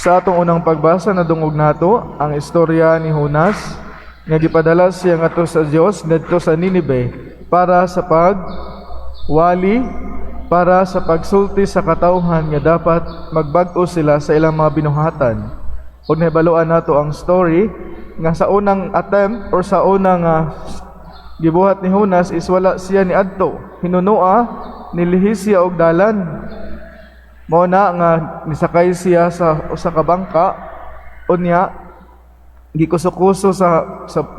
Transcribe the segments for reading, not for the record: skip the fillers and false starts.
Sa atong unang pagbasa nadungog nato ang istorya ni Jonas nga gipadala siya ngadto sa Dios ngadto sa Ninive para sa pagwali, para sa pagsulti sa katawhan nga dapat magbag-o sila sa ilang mga binuhatan. Ug nahibaluan nato ang story nga sa unang attempt or sa unang gibuhat ni Jonas is wala siya ni adto, hinunua, nilihis siya og dalan. Mao na nga nisakay siya sa usa ka bangka, unya gikuso-kuso sa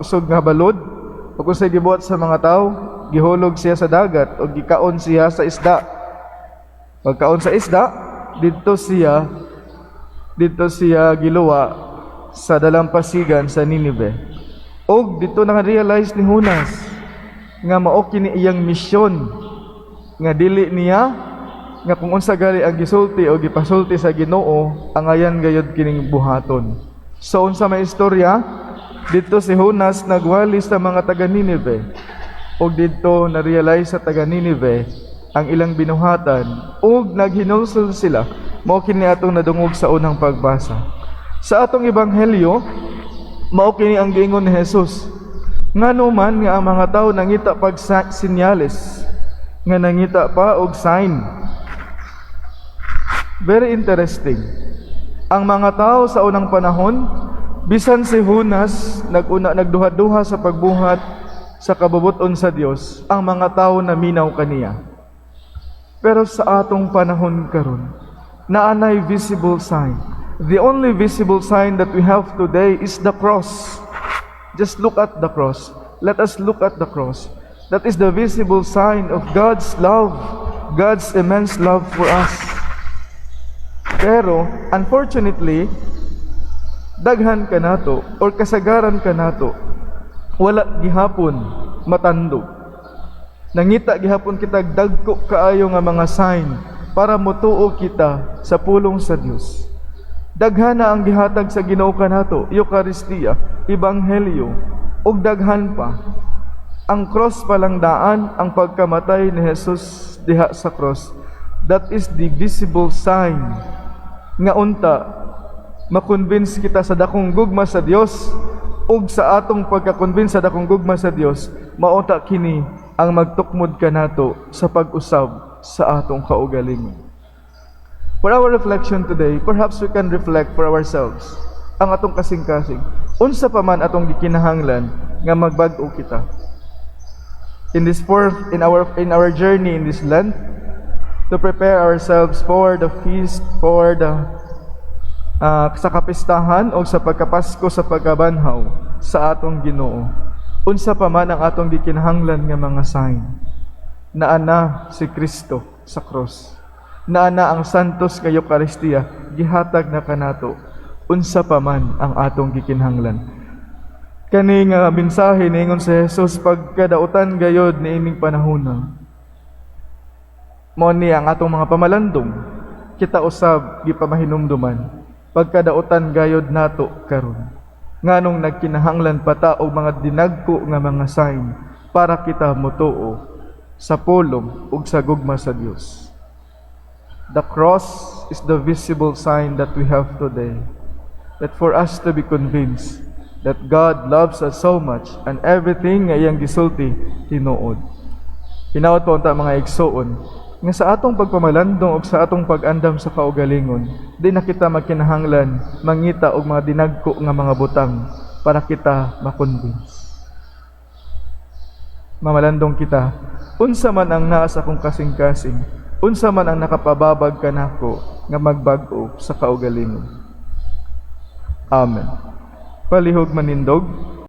usog nga balod, ug unsay gibuhat sa mga tawo, gihulog siya sa dagat ug gikaon siya sa isda. Pagkaon sa isda, didto siya giluwa sa dalampasigan sa Ninive. Og dito na-realize ni Jonas nga mao kini iyang misyon, nga dili niya nga kung unsa gali ang gisulti o gipasulti sa Ginoo, ang ayan gayud kining buhaton. So unsa may istorya, dito si Jonas nagwali sa mga taga Ninive, og dito na-realize sa taga Ninive ang ilang binuhatan, og naghinulsol sila. Mao kini atong nadungog sa unang pagbasa. Sa atong ebanghelyo, mao kini ang giingon ni Jesus. Ngano man nga ang mga tawo nangita pag sinyales, nga nangita pa og sign. Very interesting. Ang mga tao sa unang panahon, bisan si Jonas nagduha-duha sa pagbuhat sa kabubuton sa Dios, ang mga tao naminaw kaniya. Pero sa atong panahon karon, naanay visible sign. The only visible sign that we have today is the cross. Just look at the cross. Let us look at the cross. That is the visible sign of God's love, God's immense love for us. Pero, unfortunately, daghan ka nato or kasagaran ka nato, wala gihapon matandog. Nangita gihapon kita dagko kaayo nga mga sign para motuo kita sa pulong sa Dios. Daghan na ang gihatag sa Ginoo kanato, Eucharistia, Ebanghelyo, ug daghan pa. Ang cross palang daan, ang pagkamatay ni Jesus diha sa cross. That is the visible sign nga unta makonvince kita sa dakong gugma sa Dios, ug sa atong pagka-convince sa dakong gugma sa Dios, maunta kini ang magtukmod kanato sa pag-usab sa atong kaugalingon. For our reflection today, perhaps we can reflect for ourselves ang atong kasing-kasing. Unsa pa man atong gikinahanglan nga magbag-o kita. In our journey in this Lent, to prepare ourselves for the feast, for the sa kapistahan o sa pagkapasko sa pagkabanhaw sa atong Ginoo. Unsa pa man ang atong gikinahanglan nga mga sign. Naana si Kristo sa cross. Naana ang santos nga Eucharistia gihatag na kanato. Unsa pa man ang atong gikinahanglan. Kani nga mensahe niingon si Jesus pagkadautan gayod niining panahon. Mao ni ang atong mga pamalandong, kita usab gipamahinumduman pagkadautan gayod nato karon. Nganong nagkinahanglan pata og mga dinagko nga mga sign para kita motuo sa pulong ug sa gugma sa Dios. The cross is the visible sign that we have today, that for us to be convinced that God loves us so much and everything nga iyang gisulti tinuod. Hinaot po unta mga igsoon nga sa atong pagpamalandong ug sa atong pag-andam sa kaugalingon, di na kita magkinahanglan mangita og mga dinagko nga mga butang para kita makonvince. Mamalandong kita, unsa man ang naa sa akong kasing-kasing, unsa man ang nakapababag kanako nga magbag-o sa kaugalingon. Amen. Palihog manindog.